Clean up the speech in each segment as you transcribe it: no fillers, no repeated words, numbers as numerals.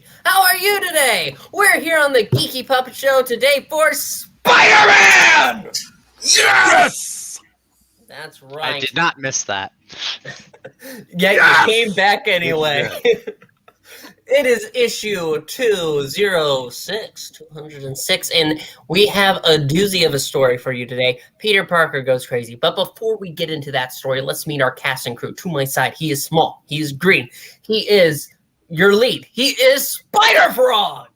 everybody. How are you today? We're here on the Geeky Puppet Show today for Spider-Man! Yes! That's right. I did not miss that. Yet Yes! you came back anyway. It is issue 206, and we have a doozy of a story for you today. Peter Parker goes crazy. But before we get into that story, let's meet our cast and crew. To my side, he is small. He is green. He is your lead. He is Spider-Frog.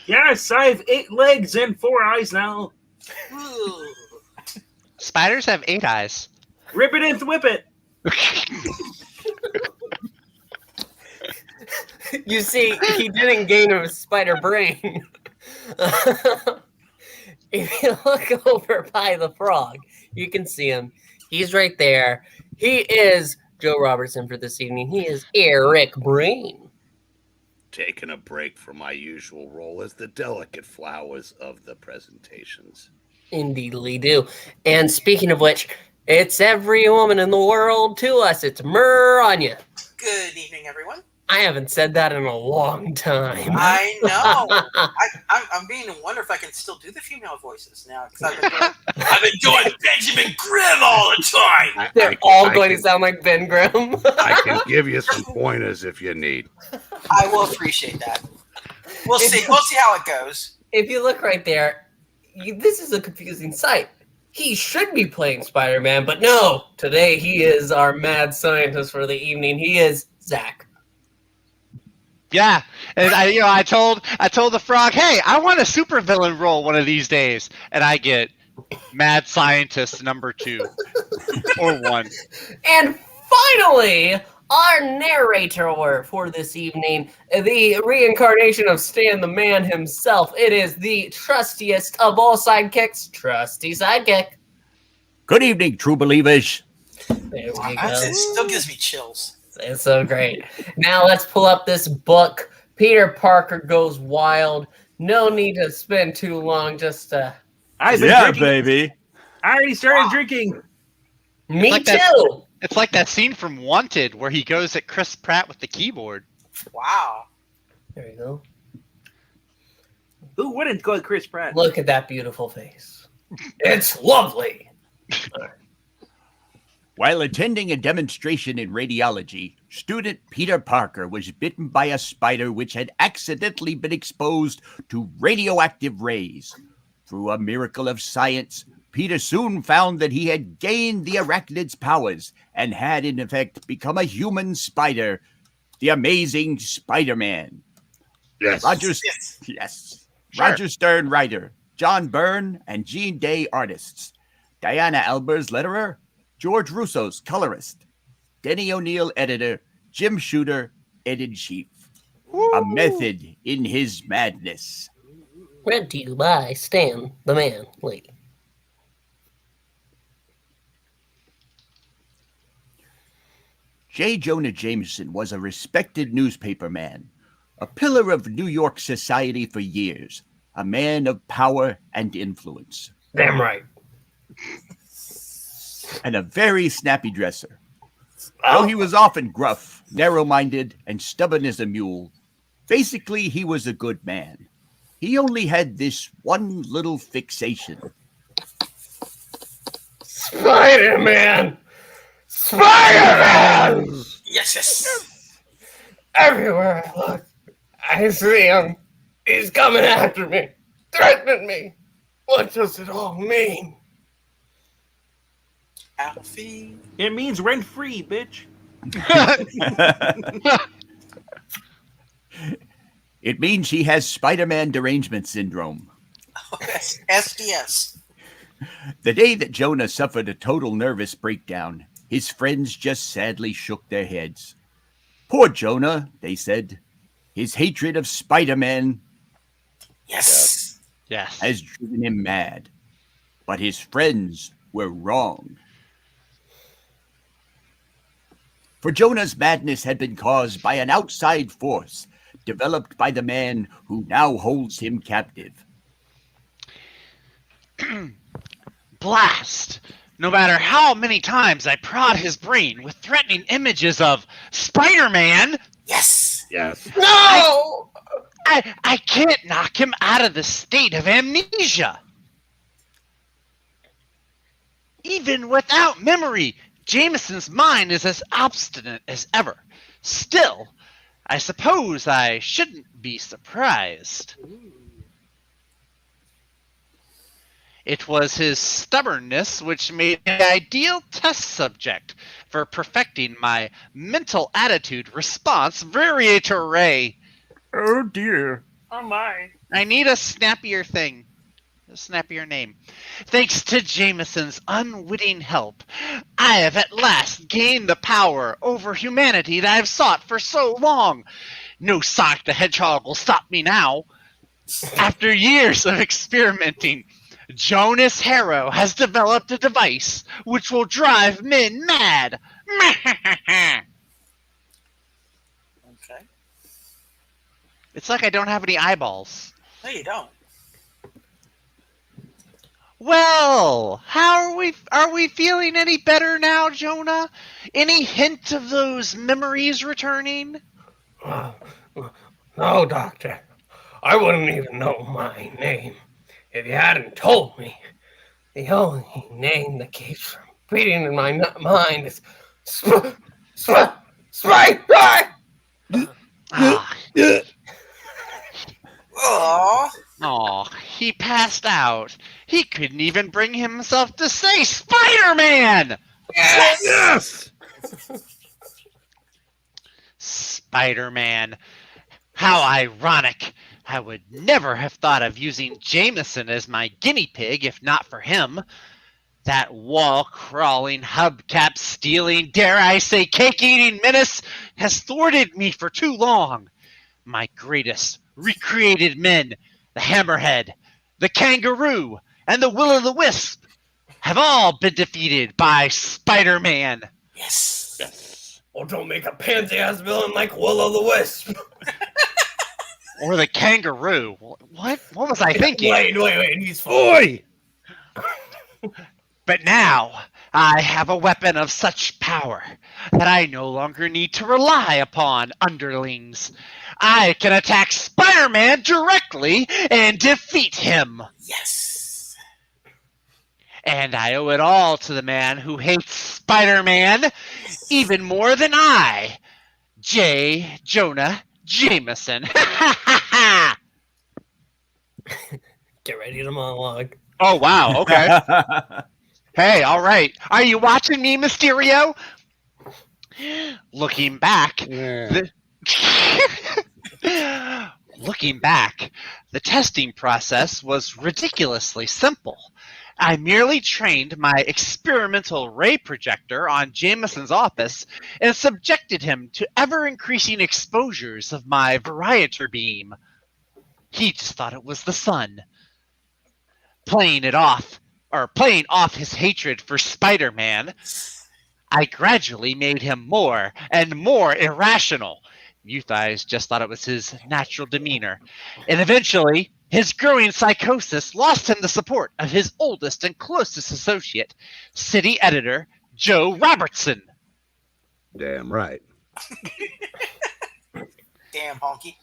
Yes, I have 8 legs and 4 eyes now. Spiders have 8 eyes. Rip it and whip it. You see, he didn't gain a spider brain. If you look over by the frog, you can see him. He's right there. He is Joe Robertson for this evening. He is Eric Brain. Taking a break from my usual role as the delicate flowers of the presentations. Indeedly do. And speaking of which, it's every woman in the world to us. It's Miranya. Good evening, everyone. I haven't said that in a long time. I know. I'm beginning to wonder if I can still do the female voices now. Because I've been doing Benjamin Grimm all the time. They're all going to sound like Ben Grimm. I can give you some pointers if you need. I will appreciate that. We'll see. We'll see how it goes. If you look right there, this is a confusing sight. He should be playing Spider-Man, but no. Today he is our mad scientist for the evening. He is Zach. Yeah, and I told the frog, hey, I want a supervillain role one of these days, and I get mad scientist number 2 or 1. And finally, our narrator for this evening, the reincarnation of Stan the Man himself. It is the trustiest of all sidekicks, Trusty Sidekick. Good evening, true believers. There we go. It still gives me chills. It's so great. Now let's pull up this book. Peter Parker Goes Wild. No need to spend too long. Just I've been drinking. baby. I already started drinking. me like too. that. It's like that scene from Wanted where he goes at Chris Pratt with the keyboard. Wow. There you go. Who wouldn't go with Chris Pratt? Look at that beautiful face. It's lovely. While attending a demonstration in radiology, student Peter Parker was bitten by a spider which had accidentally been exposed to radioactive rays. Through a miracle of science, Peter soon found that he had gained the arachnid's powers and had, in effect, become a human spider, the amazing Spider-Man. Yes. Yes. Roger Stern, writer. John Byrne and Gene Day, artists. Diana Albers, letterer. George Russo's colorist, Denny O'Neil, editor, Jim Shooter, editor-in-chief. A method in his madness. Read to you by Stan the Man Lady. J. Jonah Jameson was a respected newspaperman, a pillar of New York society for years, a man of power and influence. Damn right. And a very snappy dresser. Though he was often gruff, narrow-minded, and stubborn as a mule, basically he was a good man. He only had this one little fixation. Spider-Man! Spider-Man! Yes. Everywhere I look, I see him. He's coming after me, threatening me. What does it all mean? Alfie. It means rent-free, bitch. It means he has Spider-Man derangement syndrome. Oh, yes. SDS. The day that Jonah suffered a total nervous breakdown, his friends just sadly shook their heads. Poor Jonah, they said. His hatred of Spider-Man Yes. Yes. has driven him mad. But his friends were wrong. For Jonah's madness had been caused by an outside force developed by the man who now holds him captive. Blast! No matter how many times I prod his brain with threatening images of Spider-Man, Yes. Yes. No! I can't knock him out of the state of amnesia. Even without memory, Jameson's mind is as obstinate as ever. Still, I suppose I shouldn't be surprised. It was his stubbornness which made an ideal test subject for perfecting my mental attitude response variatory. Oh dear. Oh my. I need a snappier thing. A snappier name. Thanks to Jameson's unwitting help, I have at last gained the power over humanity that I've sought for so long. No Sonic the Hedgehog will stop me now. After years of experimenting, Jonas Harrow has developed a device which will drive men mad. Okay. It's like I don't have any eyeballs. No, you don't. Well, how are we feeling any better now, Jonah? Any hint of those memories returning? No, Doctor. I wouldn't even know my name if you hadn't told me. The only name that keeps repeating in my mind is Sprite. Oh. Oh, he passed out. He couldn't even bring himself to say Spider-Man! Yes. Spider-Man. How ironic. I would never have thought of using Jameson as my guinea pig if not for him. That wall-crawling, hubcap-stealing, dare I say cake-eating menace has thwarted me for too long. My greatest recreated men, the Hammerhead, the Kangaroo, and the Will-o'-the-Wisp, have all been defeated by Spider-Man. Yes. Well, don't make a pansy-ass villain like Will-o'-the-Wisp. Or the Kangaroo. What? What was I thinking? Wait, he's Oi! But now, I have a weapon of such power that I no longer need to rely upon underlings. I can attack Spider-Man directly and defeat him. Yes. And I owe it all to the man who hates Spider-Man even more than I, J. Jonah Jameson. Get ready to monologue. Oh, wow, okay. Hey, all right. Are you watching me, Mysterio? Looking back, Looking back, the testing process was ridiculously simple. I merely trained my experimental ray projector on Jameson's office and subjected him to ever-increasing exposures of my variator beam. He just thought it was the sun. Playing off his hatred for Spider-Man, I gradually made him more and more irrational. You guys just thought it was his natural demeanor. And eventually, his growing psychosis lost him the support of his oldest and closest associate, city editor Joe Robertson. Damn right. Damn, honky.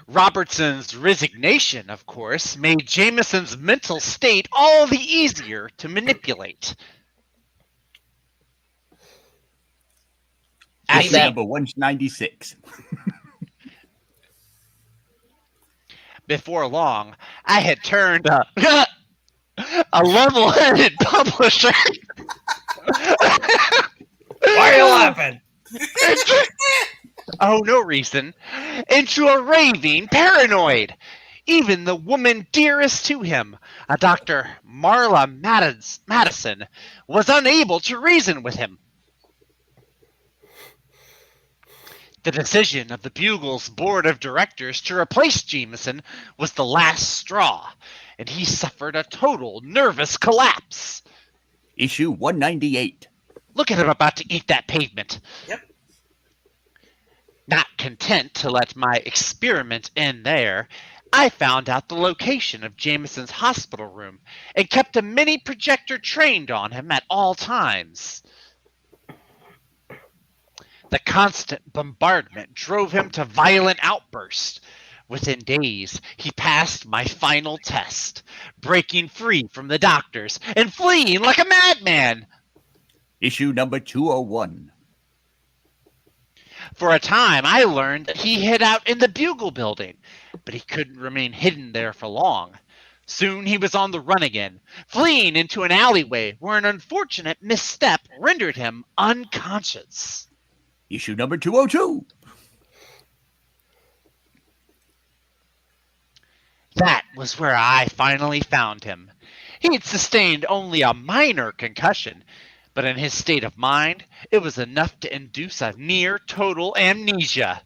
Robertson's resignation, of course, made Jameson's mental state all the easier to manipulate. Issue number 196. Before long, I had turned a level-headed publisher. Why are you laughing? Oh, no reason. Into a raving paranoid. Even the woman dearest to him, a Dr. Marla Madison, was unable to reason with him. The decision of the Bugle's board of directors to replace Jameson was the last straw, and he suffered a total nervous collapse. Issue 198. Look at him about to eat that pavement. Yep. Not content to let my experiment end there, I found out the location of Jameson's hospital room and kept a mini projector trained on him at all times. The constant bombardment drove him to violent outbursts. Within days, he passed my final test, breaking free from the doctors and fleeing like a madman. Issue number 201. For a time, I learned that he hid out in the Bugle building, but he couldn't remain hidden there for long. Soon he was on the run again, fleeing into an alleyway where an unfortunate misstep rendered him unconscious. Issue number 202. That was where I finally found him. He had sustained only a minor concussion, but in his state of mind, it was enough to induce a near total amnesia.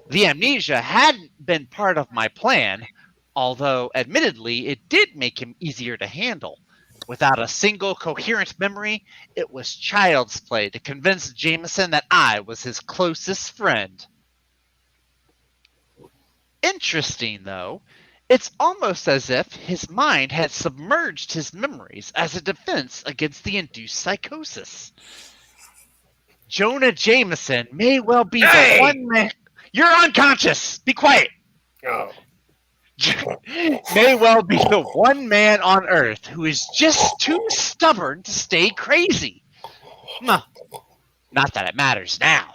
The amnesia hadn't been part of my plan, although admittedly it did make him easier to handle. Without a single coherent memory, it was child's play to convince Jameson that I was his closest friend. Interesting, though. It's almost as if his mind had submerged his memories as a defense against the induced psychosis. Jonah Jameson may well be the one man... You're unconscious! Be quiet! Oh. May well be the one man on Earth who is just too stubborn to stay crazy. Not that it matters now.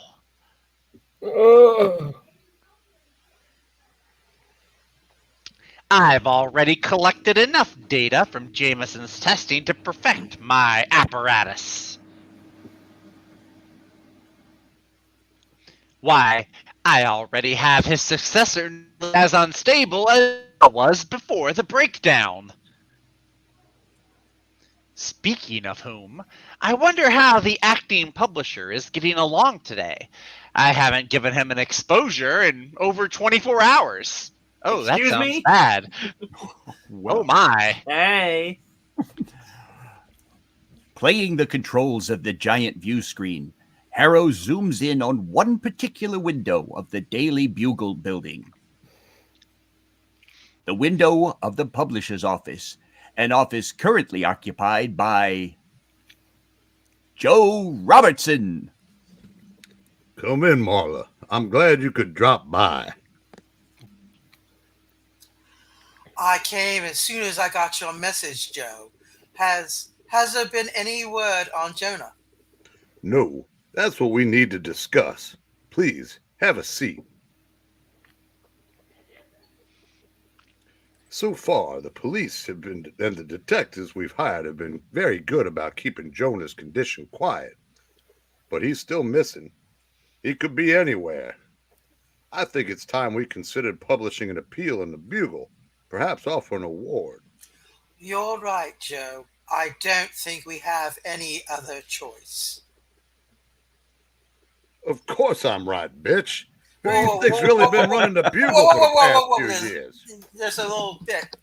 I've already collected enough data from Jameson's testing to perfect my apparatus. Why, I already have his successor as unstable as it was before the breakdown. Speaking of whom, I wonder how the acting publisher is getting along today. I haven't given him an exposure in over 24 hours. Oh, that Excuse sounds me? bad. Well, Oh my. Hey. Playing the controls of the giant view screen, Harrow zooms in on one particular window of the Daily Bugle building. The window of the publisher's office, an office currently occupied by Joe Robertson. Come in, Marla. I'm glad you could drop by. I came as soon as I got your message, Joe. Has there been any word on Jonah? No, that's what we need to discuss. Please, have a seat. So far, the police and the detectives we've hired have been very good about keeping Jonah's condition quiet. But he's still missing. He could be anywhere. I think it's time we considered publishing an appeal in the Bugle, perhaps offer an award. You're right, Joe. I don't think we have any other choice. Of course I'm right, bitch. Who do Whoa, you think's whoa, really whoa, been whoa, running the Bugle whoa, for whoa, the whoa, past whoa, few years? There's a little bit.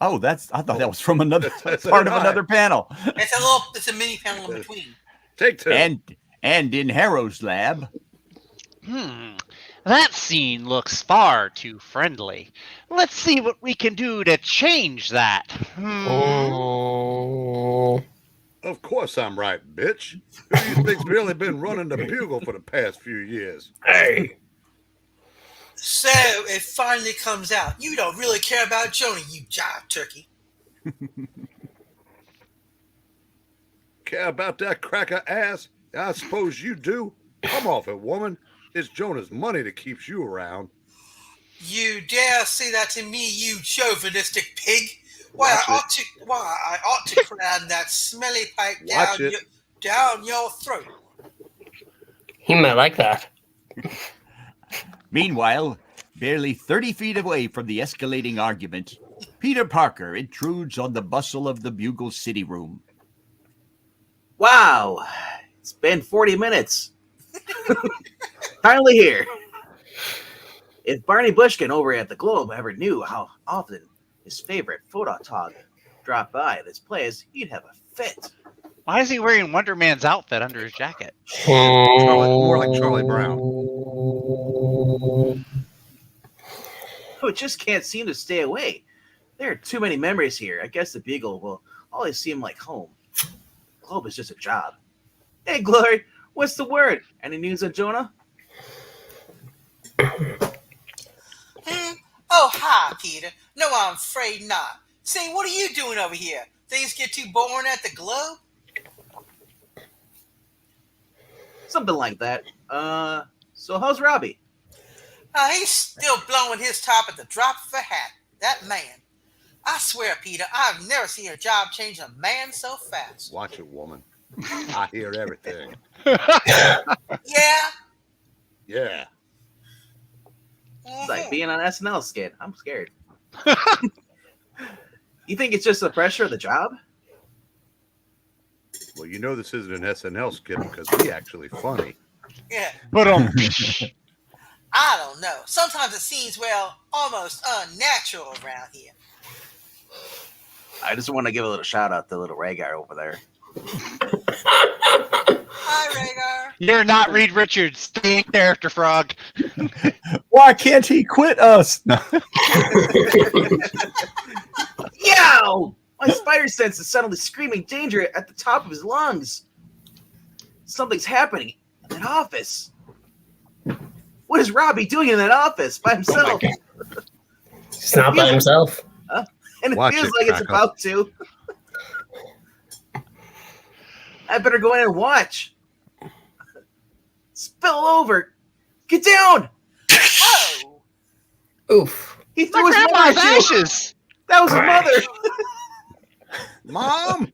Oh, I thought that was from another That's part of right. another panel. It's a mini panel in between. Take two. And in Harrow's lab, That scene looks far too friendly. Let's see what we can do to change that. Oh. Of course I'm right, bitch. Who do you think's really been running the Bugle for the past few years? Hey. So it finally comes out. You don't really care about Jonah, you jive turkey. Care about that cracker ass? I suppose you do. Come off it, woman. It's Jonah's money that keeps you around. You dare say that to me, you chauvinistic pig? Why I ought to cram that smelly pipe down your throat. He might like that. meanwhile, barely 30 feet away from the escalating argument, Peter Parker intrudes on the bustle of the Bugle City Room. Wow, it's been 40 minutes. Finally here. If Barney Bushkin over at the Globe ever knew how often his favorite photog dropped by this place, he'd have a fit. Why is he wearing Wonder Man's outfit under his jacket? More like Charlie Brown. Who just can't seem to stay away. There are too many memories here. I guess the Bugle will always seem like home. Globe is just a job. Hey, Glory, what's the word? Any news on Jonah? Oh, hi, Peter. No, I'm afraid not. Say, what are you doing over here? Things get too boring at the Globe? Something like that. So how's Robbie? He's still blowing his top at the drop of a hat. That man. I swear, Peter, I've never seen a job change a man so fast. Watch it, woman. I hear everything. Yeah? Yeah. It's like being on SNL skit. I'm scared. You think it's just the pressure of the job? Well, you know this isn't an SNL skit because we actually funny. Yeah. But I don't know. Sometimes it seems, well, almost unnatural around here. I just want to give a little shout out to little Rhaegar over there. Hi, Rhaegar. you're not Reed Richards. Stay in character, Frog. Why can't he quit us? No. Yow! My spider sense is suddenly screaming danger at the top of his lungs. Something's happening in that office. What is Robbie doing in that office by himself? He's not by himself. And it Watch feels it, like it's Paco. about to. I better go in and watch. Spill over. Get down. Oh! Oof. He My threw his mother grandma's at you. ashes. That was his mother. Mom!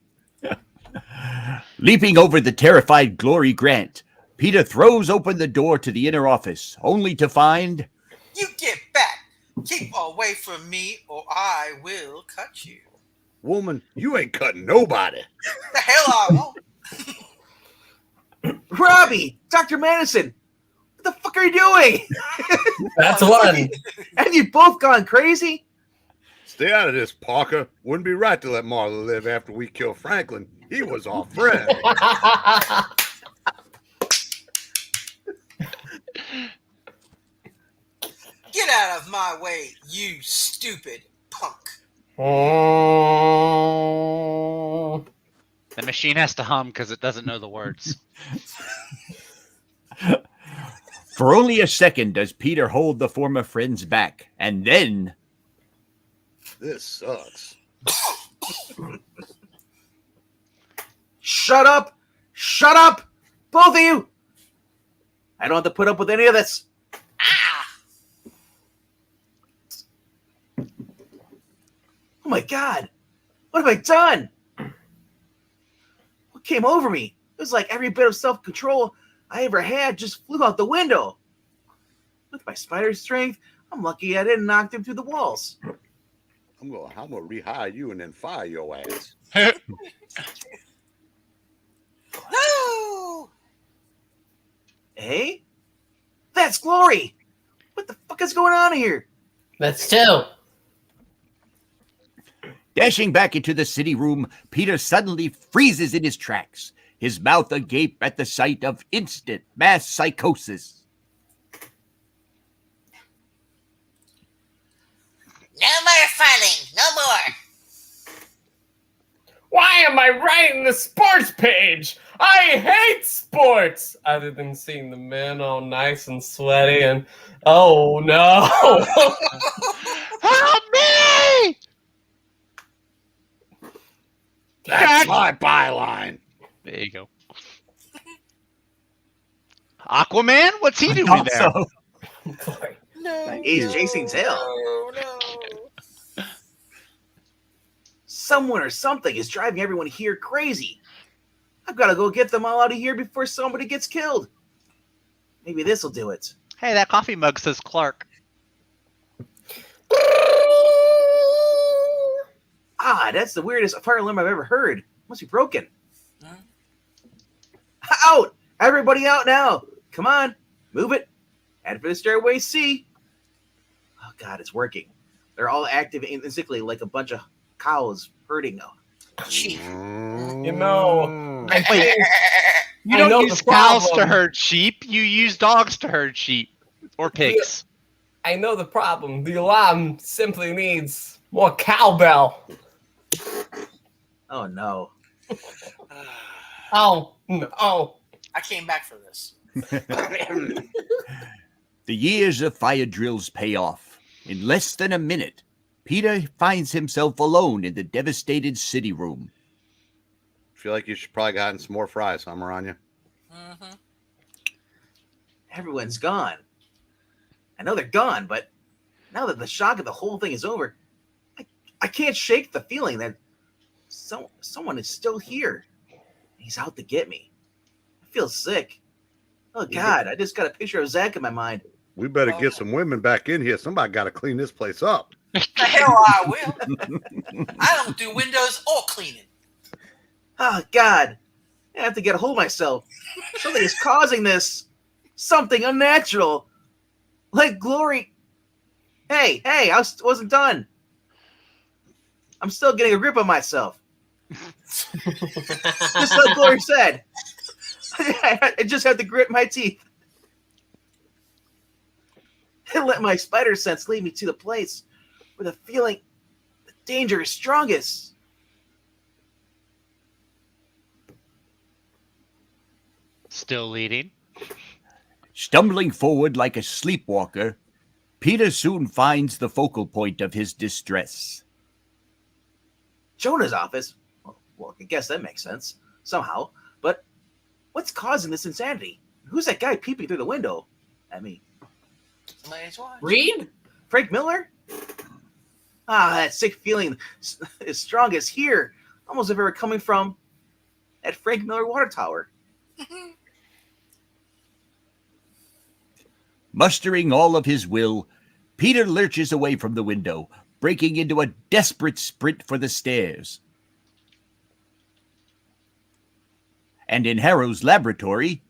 Leaping over the terrified Glory Grant, Peter throws open the door to the inner office, only to find You get back. Keep away from me or I will cut you. Woman, you ain't cutting nobody. The hell I won't. Robbie, Dr. Madison, what the fuck are you doing? That's one. Have you both gone crazy? Stay out of this, Parker. Wouldn't be right to let Marla live after we kill Franklin. He was our friend. Get out of my way, you stupid punk. Oh. The machine has to hum because it doesn't know the words. For only a second does Peter hold the former friends back, and then This sucks. Shut up! Shut up! Both of you! I don't have to put up with any of this. Oh my god! What have I done? What came over me? It was like every bit of self-control I ever had just flew out the window. With my spider strength, I'm lucky I didn't knock them through the walls. I'm gonna rehire you and then fire your ass. No! Hey? That's Glory! What the fuck is going on here? That's two. dashing back into the city room, Peter suddenly freezes in his tracks, his mouth agape at the sight of instant mass psychosis. No more fighting! No more! Why am I writing the sports page? I hate sports! Other than seeing the men all nice and sweaty and oh no! Help me! That's my byline. There you go. Aquaman? What's he doing Thought there? so. No. He's chasing tail. No. Someone or something is driving everyone here crazy. I've got to go get them all out of here before somebody gets killed. Maybe this will do it. Hey, that coffee mug says Clark. Ah, that's the weirdest fire alarm I've ever heard. Must be broken. Huh? Out! Everybody out now! Come on, move it. Head for the stairway C. Oh God, it's working. They're all active intrinsically like a bunch of cows herding. Chief. You know, I Wait, think you I don't know use the cows to problem. herd sheep. You use dogs to herd sheep. Or pigs. I know the problem. The alarm simply needs more cowbell. Oh no. Oh no! I came back for this. The years of fire drills pay off. In less than a minute, Peter finds himself alone in the devastated city room. Feel like you should probably gotten some more fries, huh, Maranya? Mm-hmm. Everyone's gone. I know they're gone, but now that the shock of the whole thing is over, I can't shake the feeling that someone is still here. He's out to get me. I feel sick. Oh, God, I just got a picture of Zach in my mind. We better get some women back in here. Somebody got to clean this place up. The hell I will. I don't do windows or cleaning. Oh, God. I have to get a hold of myself. Something is causing this. Something unnatural. Like Glory. Hey, I wasn't done. I'm still getting a grip on myself. Just like Glory said. I just have to grit my teeth. And let my spider sense lead me to the place where the feeling, the danger is strongest. Still leading. Stumbling forward like a sleepwalker, Peter soon finds the focal point of his distress. Jonah's office? Well, I guess that makes sense, somehow. But what's causing this insanity? Who's that guy peeping through the window at me? Somebody's watching. Reed? Frank Miller? Ah, that sick feeling is strongest here. Almost if it were coming from that Frank Miller water tower. Mustering all of his will, Peter lurches away from the window, breaking into a desperate sprint for the stairs. And in Harrow's laboratory...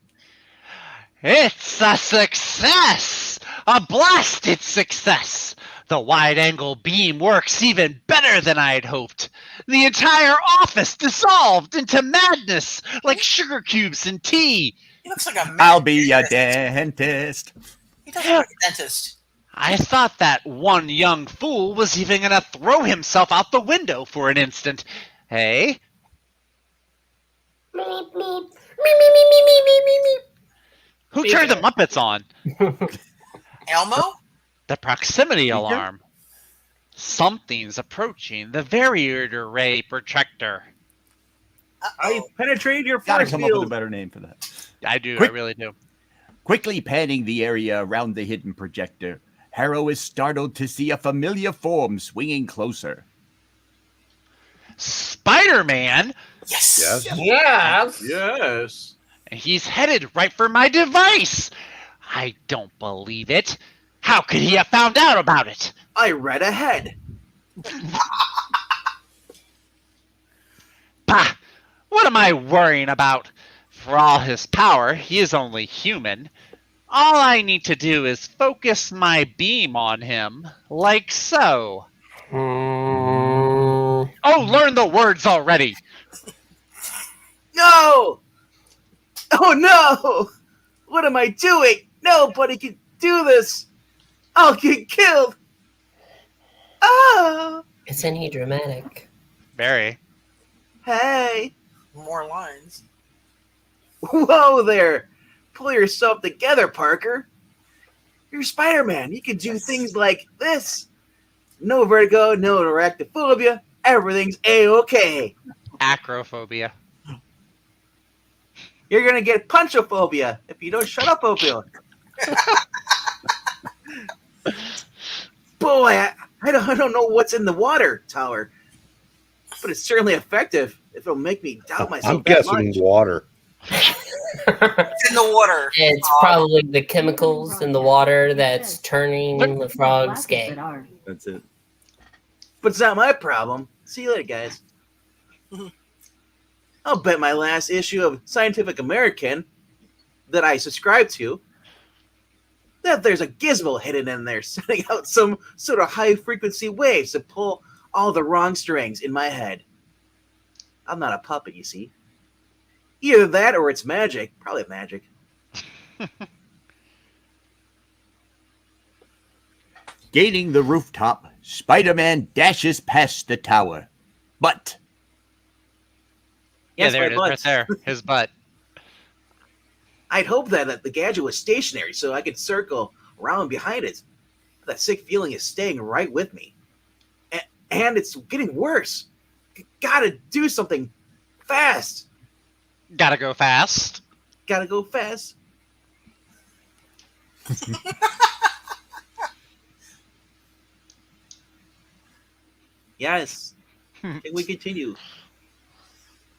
It's a success! A blasted success! The wide-angle beam works even better than I'd hoped. The entire office dissolved into madness, like sugar cubes in tea. He looks like a man. I'll be a dentist. He doesn't look like a dentist. I thought that one young fool was even going to throw himself out the window for an instant. Hey? Meep, meep. Meep, meep, meep, meep, meep, meep, meep, meep. Who turned the Muppets on? Elmo? The proximity alarm. Something's approaching the Variator Ray Protector. I penetrated your Gotta force come up with a field. better name for that. I do, Quick. I really do. Quickly panning the area around the hidden projector, Harrow is startled to see a familiar form swinging closer. Spider-Man? Yes. Yes. Yes. Yes. He's headed right for my device. I don't believe it. How could he have found out about it? I read ahead. Bah! What am I worrying about? For all his power, he is only human. All I need to do is focus my beam on him, like so. Hmm. Oh, learn the words already! No! Oh no! What am I doing? Nobody can do this! I'll get killed! Ah! Isn't he dramatic? Very. Hey! More lines. Whoa there! Pull yourself together, Parker. You're Spider-Man. You can do things like this. No vertigo, no arachnophobia. Everything's A-okay. Acrophobia. You're gonna get punchophobia if you don't shut up, Opio. Boy, I don't know what's in the water tower, but it's certainly effective if it'll make me doubt myself. I'm guessing much. water. It's in the water. It's probably the chemicals in the water that's turning the frogs gay. That's it. But it's not my problem. See you later, guys. I'll bet my last issue of Scientific American that I subscribe to that there's a gizmo hidden in there sending out some sort of high-frequency waves to pull all the wrong strings in my head. I'm not a puppet, you see. Either that or it's magic. Probably magic. Gaining the rooftop, Spider-Man dashes past the tower. But Yeah, Yes, there my it is, butt. right there. His butt. I'd hope that the gadget was stationary so I could circle around behind it. That sick feeling is staying right with me. And it's getting worse. Gotta do something fast. Gotta go fast. Gotta go fast. Yes. Can we continue?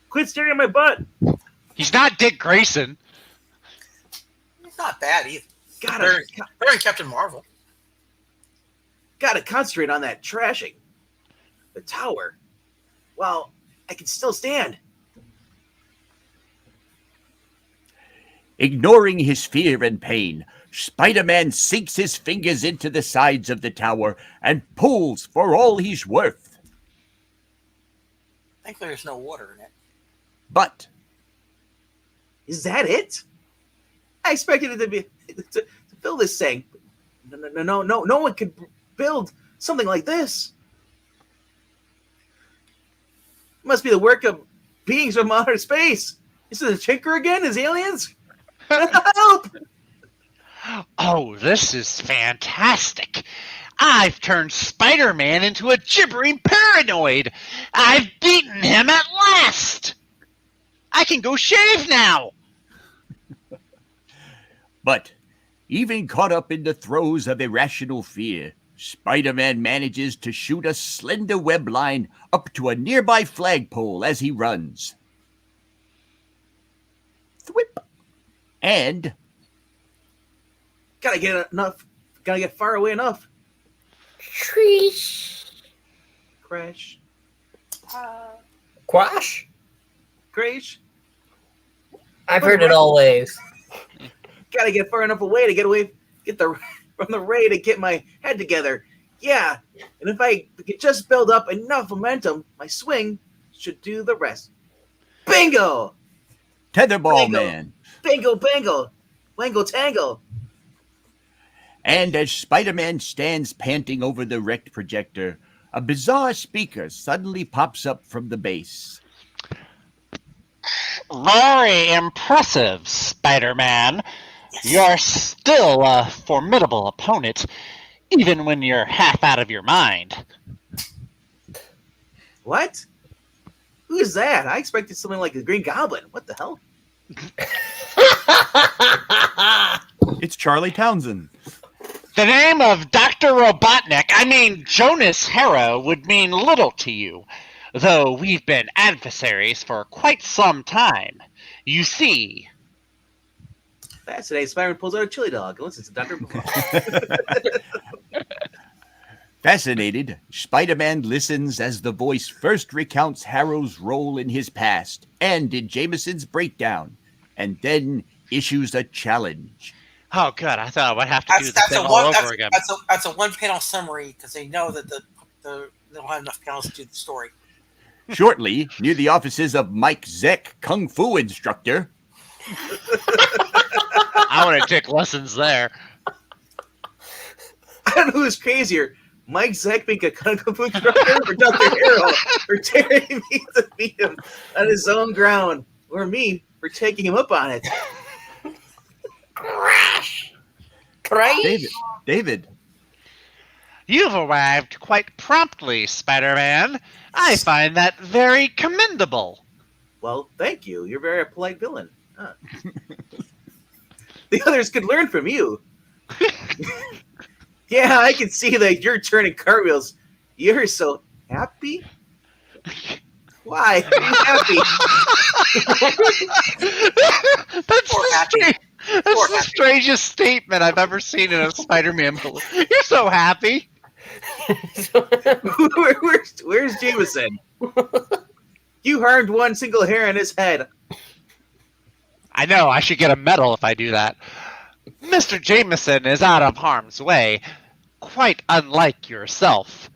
Quit staring at my butt. He's not Dick Grayson. It's not bad either. Gotta Very Captain Marvel. concentrate on that trashing. The tower. Well, I can still stand. Ignoring his fear and pain, Spider-Man sinks his fingers into the sides of the tower and pulls for all he's worth. Thankfully, there's no water in it. But Is that it? I expected it to be to fill this thing. No one could build something like this. It must be the work of beings from outer space. Is it a Tinker again? Is aliens? Help! Oh, this is fantastic. I've turned Spider-Man into a gibbering paranoid. I've beaten him at last. I can go shave now. But even caught up in the throes of irrational fear, Spider-Man manages to shoot a slender web line up to a nearby flagpole as he runs. Thwip! And Gotta get far away enough. Crash. Quash? Crash. I've heard it always. Gotta get far enough away to get from the ray to get my head together. Yeah, and if I could just build up enough momentum, my swing should do the rest. Bingo! Tetherball Bingo. Man. Bingo, bango, wango, tango. And as Spider-Man stands panting over the wrecked projector, a bizarre speaker suddenly pops up from the base. Very impressive, Spider-Man. You're still a formidable opponent, even when you're half out of your mind. What? Who is that? I expected something like the Green Goblin. What the hell? It's Charlie Townsend. The name of Dr. Jonas Harrow, would mean little to you, though we've been adversaries for quite some time. You see... Fascinating. Spider-Man pulls out a chili dog and listens to Dr. Fascinated, Spider-Man listens as the voice first recounts Harrow's role in his past and in Jameson's breakdown, and then issues a challenge. Oh, good. I thought I would have to do this thing all over again. That's a one-panel summary because they know that they don't have enough panels to do the story. Shortly, near the offices of Mike Zeck, Kung Fu instructor. I want to take lessons there. I don't know who's crazier. Mike Zeck being a Kung Fu instructor or Dr. Harrow for daring me to beat him on his own ground, or me for taking him up on it. Crash! David. You've arrived quite promptly, Spider-Man. I find that very commendable. Well, thank you. You're a very polite villain. Huh. The others could learn from you. Yeah, I can see that you're turning cartwheels. You're so happy? Why are you happy? That's the strangest statement I've ever seen in a Spider-Man movie. You're so happy. Where's Jameson? You harmed one single hair on his head. I know, I should get a medal if I do that. Mr. Jameson is out of harm's way, quite unlike yourself.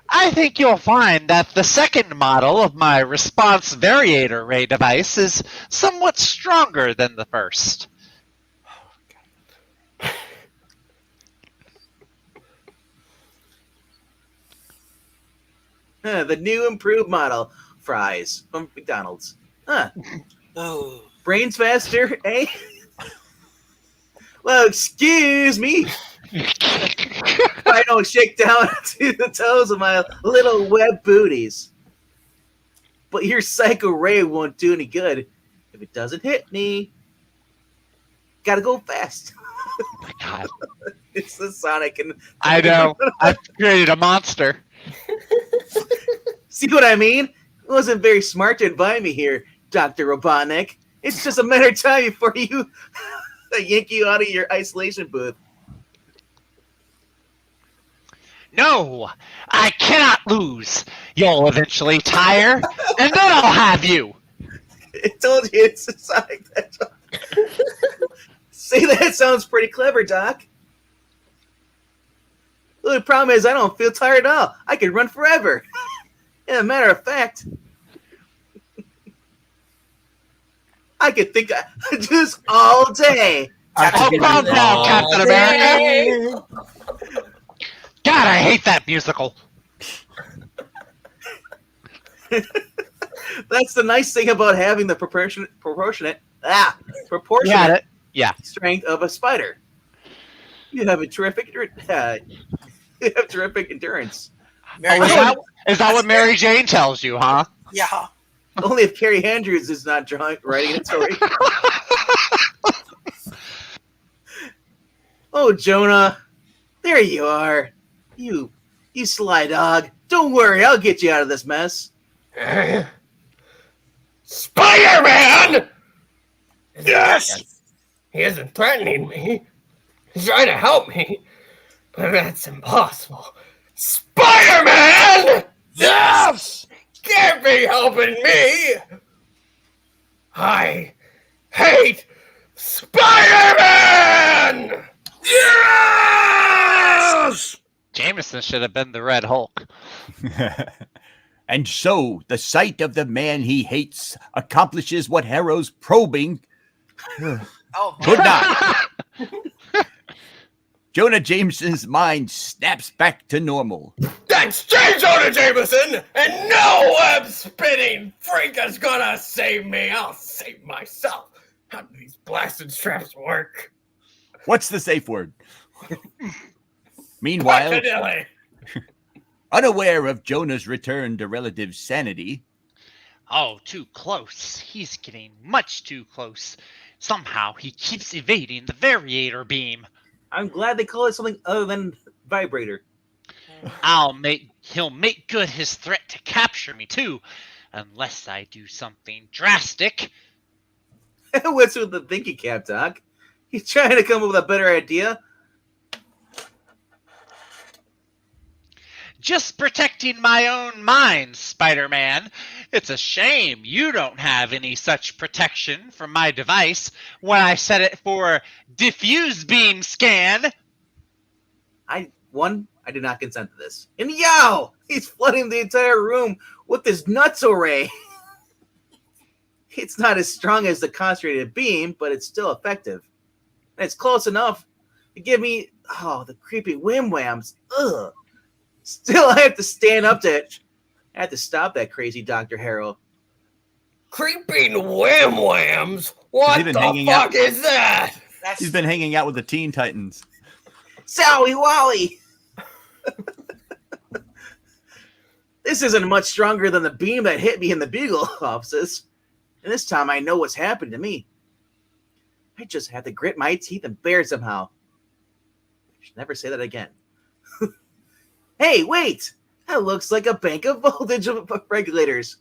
I think you'll find that the second model of my response variator ray device is somewhat stronger than the first. The new improved model. Fries from McDonald's. Huh. Oh. Brains faster, eh? Well, excuse me. I don't shake down to the toes of my little web booties. But your Psycho Ray won't do any good if it doesn't hit me. Gotta go fast. Oh my God. It's the Sonic and I know. I've created a monster. See what I mean? It wasn't very smart to invite me here, Dr. Robotnik. It's just a matter of time before you yank you out of your isolation booth. No, I cannot lose. You'll eventually tire, and then I'll have you. I told you it's a Sonic the Hedgehog. See, that sounds pretty clever, Doc. The only problem is I don't feel tired at all. I can run forever. As a matter of fact, I could think I do this all day. Oh, calm down, Captain America. God, I hate that musical. That's the nice thing about having the proportionate Got it. Yeah. strength of a spider. You have a terrific endurance. Mary Oh, Jane, is that what Mary Jane tells you, huh? yeah. Only if Carrie Andrews is not writing it. Sorry. Oh, Jonah, there you are. You sly dog. Don't worry, I'll get you out of this mess. Spider-Man! Yes! He isn't threatening me. He's trying to help me. But that's impossible. Spider-Man! Yes! Can't be helping me! I hate Spider-Man! Yes! Jameson should have been the Red Hulk. And so the sight of the man he hates accomplishes what Harrow's probing Oh, could not. Jonah Jameson's mind snaps back to normal. That's J. Jonah Jameson, and no web-spinning freak is gonna save me. I'll save myself. How do these blasted straps work? What's the safe word? Meanwhile, Piccadilly. unaware of Jonah's return to relative sanity, Oh, too close. He's getting much too close. Somehow he keeps evading the variator beam. I'm glad they call it something other than vibrator. He'll make good his threat to capture me too, unless I do something drastic. What's with the thinking cap, Doc? He's trying to come up with a better idea. Just protecting my own mind, Spider-Man. It's a shame you don't have any such protection from my device when I set it for diffuse beam scan. I did not consent to this. And yow! He's flooding the entire room with this nutso ray. It's not as strong as the concentrated beam, but it's still effective. And it's close enough to give me the creepy whim-whams. Ugh. Still, I have to stand up to it. I have to stop that crazy Dr. Harrow. Creeping wham-whams? What He's been the hanging fuck out- is that? That's He's been hanging out with the Teen Titans. Sowie Wally! This isn't much stronger than the beam that hit me in the Beagle offices. And this time I know what's happened to me. I just have to grit my teeth and bear it somehow. I should never say that again. Hey, wait! That looks like a bank of voltage regulators.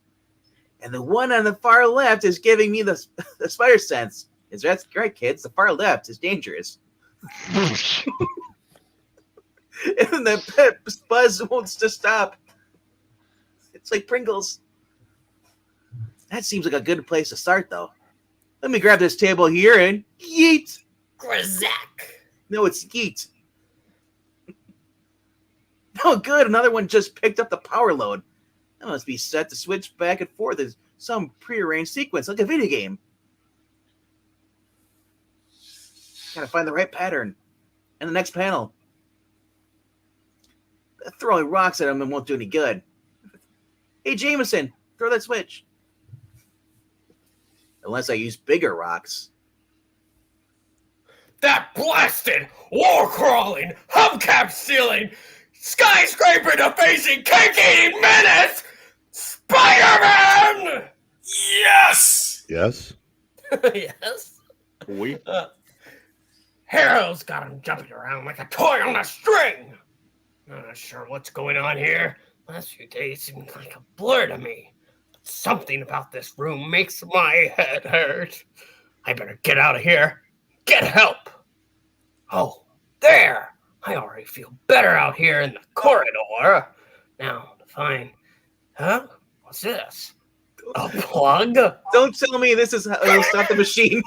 And the one on the far left is giving me the spider sense. Is that right, kids? The far left is dangerous. And the buzz won't stop. It's like Pringles. That seems like a good place to start, though. Let me grab this table here and yeet. Grazak. No, it's yeet. Oh, good. Another one just picked up the power load. That must be set to switch back and forth as some prearranged sequence, like a video game. Gotta find the right pattern. And the next panel. Throwing rocks at him and won't do any good. Hey, Jameson, throw that switch. Unless I use bigger rocks. That blasted, wall-crawling, hubcap-stealing, skyscraper-defacing, cake-eating menace, Spider-Man! Yes! Yes? Yes? Oui. Harrow's got him jumping around like a toy on a string. I'm not sure what's going on here. Last few days seem like a blur to me. Something about this room makes my head hurt. I better get out of here. Get help. Oh, there. I already feel better out here in the corridor. Now to find... Huh? What's this? A plug? Don't tell me this is how you'll stop the machine.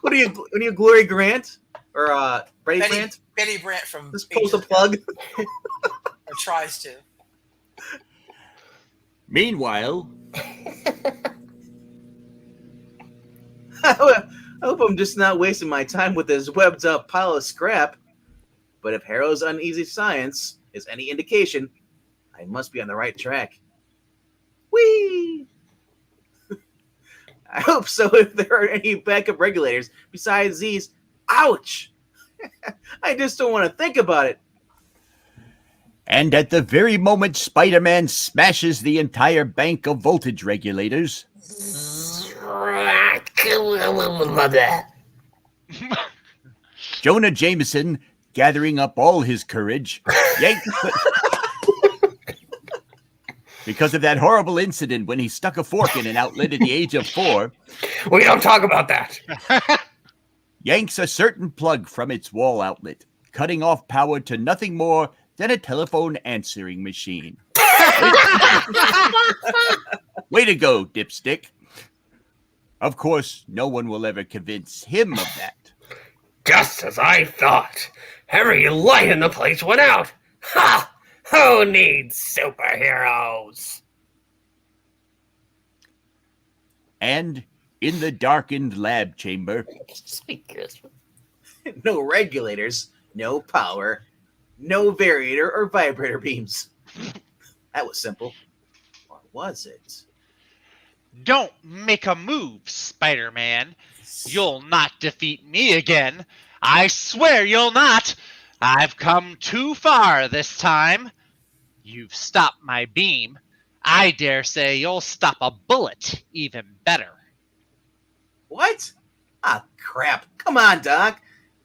What are you, Glory Grant? Or Brady Grant? Betty Brant from Just pulls the plug. or tries to. Meanwhile, I hope I'm just not wasting my time with this webbed up pile of scrap. But if Harrow's uneasy science is any indication, I must be on the right track. Whee! I hope so if there are any backup regulators besides these. Ouch! I just don't want to think about it. and at the very moment Spider-Man smashes the entire bank of voltage regulators, Jonah Jameson, gathering up all his courage, yanks because of that horrible incident when he stuck a fork in an outlet at the age of 4, We don't talk about that. yanks a certain plug from its wall outlet, cutting off power to nothing more than a telephone answering machine. Way to go, dipstick. Of course, no one will ever convince him of that. Just as I thought. Every light in the place went out. Ha! Who needs superheroes? And in the darkened lab chamber, No regulators, no power, no variator or vibrator beams. That was simple. Or was it? Don't make a move, Spider-Man. You'll not defeat me again. I swear you'll not. I've come too far this time. You've stopped my beam. I dare say you'll stop a bullet even better. What? Ah, crap. Come on, Doc.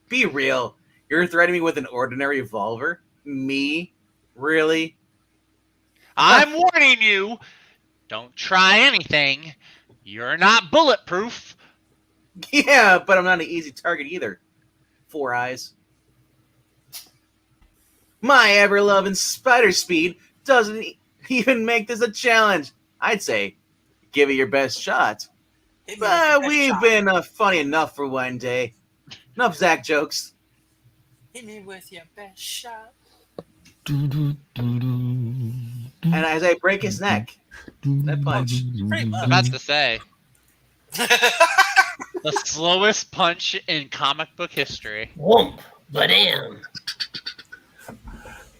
Be real. You're threatening me with an ordinary revolver? Me? Really? I'm warning you. Don't try anything. You're not bulletproof. Yeah, but I'm not an easy target either. 4 eyes. My ever-loving spider speed doesn't even make this a challenge. I'd say, give it your best shot. Hit me with your But best we've shot. been funny enough for one day. Enough Zach jokes. Hit me with your best shot. And as I break his neck, that punch. Pretty I was much. about to say, the slowest punch in comic book history. Whoomp, badam. My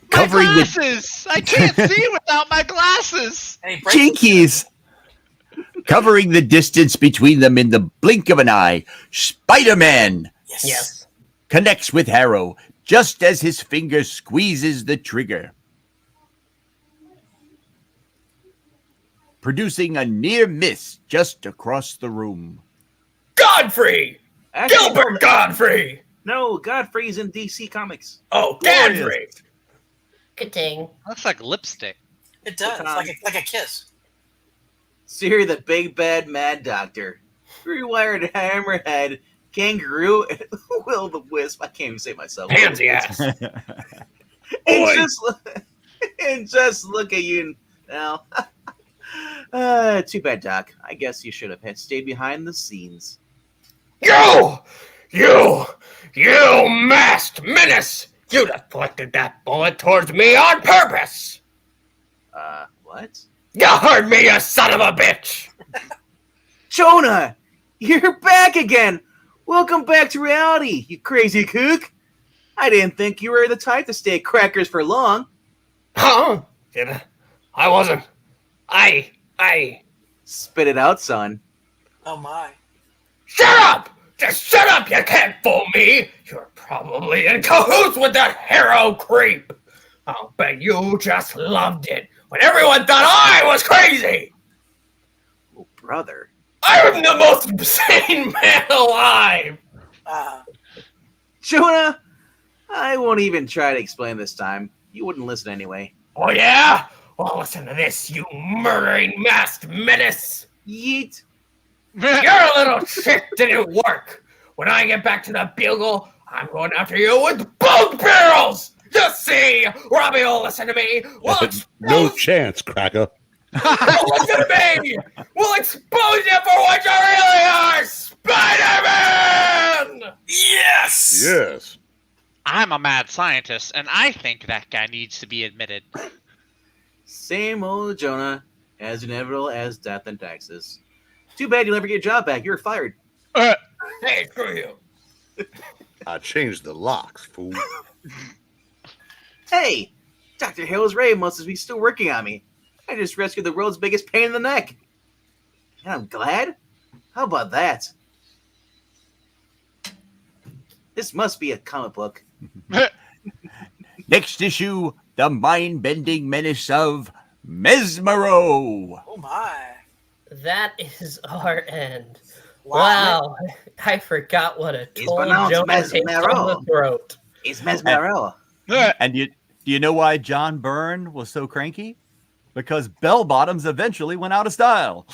Covering with- glasses! I can't see without my glasses! And he breaks his Jinkies! Covering the distance between them in the blink of an eye, Spider-Man Yes. Yes. connects with Harrow just as his finger squeezes the trigger, producing a near miss just across the room. Godfrey! Actually, Gilbert Godfrey! No, Godfrey's in DC Comics. Oh, Glorious. Godfrey! Ka-ting. Looks like lipstick. It does. Like a kiss. Siri the Big Bad Mad Doctor. Rewired Hammerhead, Kangaroo, and Will the Wisp. I can't even say it myself. Pansy ass. And just look at you now. Too bad, Doc. I guess you should have stayed behind the scenes. You masked menace! You deflected that bullet towards me on purpose! What? You heard me, you son of a bitch! Jonah! You're back again! Welcome back to reality, you crazy kook! I didn't think you were the type to stay at Crackers for long. Huh? I wasn't. I... Spit it out, son. Oh my. Shut up! Just shut up! You can't fool me! You're probably in cahoots with that hero creep! I'll bet you just loved it when everyone thought I was crazy! Oh, brother. I'm the most insane man alive! Jonah, I won't even try to explain this time. You wouldn't listen anyway. Oh yeah? Well, listen to this, you murdering masked menace! Yeet. Your little trick didn't work! When I get back to the Bugle, I'm going after you with both barrels! You see, Robbie will listen to me! No chance, Cracker. Listen to me! We'll expose you for what you really are! Spider-Man! Yes! Yes. I'm a mad scientist, and I think that guy needs to be admitted. Same old Jonah, as inevitable as death and taxes. Too bad you'll never get your job back. You're fired. Hey, screw you. I changed the locks, fool. Hey, Dr. Hill's Ray must be still working on me. I just rescued the world's biggest pain in the neck. And I'm glad? How about that? This must be a comic book. Next issue, the mind-bending menace of Mesmero. Oh my. That is our end. Wow. Wow. I forgot what a He's toll pronounced Jonah takes Mesmero. from the throat. It's Mesmero. And do you know why John Byrne was so cranky? Because bell bottoms eventually went out of style.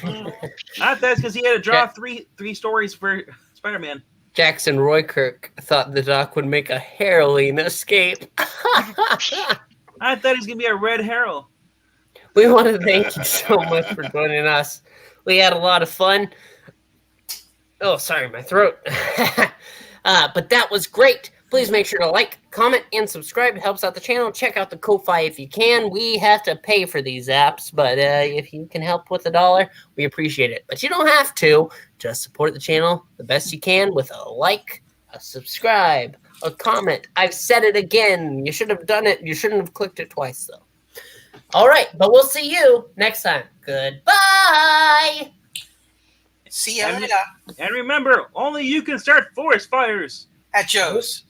Not that's because he had to draw three stories for Spider-Man. Jackson Roykirk thought the Doc would make a heroine escape. I thought he's gonna be a red herald. We want to thank you so much for joining us. We had a lot of fun. Oh, sorry, my throat. But that was great. Please make sure to like, comment, and subscribe. It helps out the channel. Check out the Ko-Fi if you can. We have to pay for these apps, but if you can help with $1, we appreciate it. But you don't have to. Just support the channel the best you can with a like, a subscribe, a comment. I've said it again. You should have done it. You shouldn't have clicked it twice, though. All right, but we'll see you next time. Goodbye. See you And- later And remember, only you can start forest fires. at Joe's.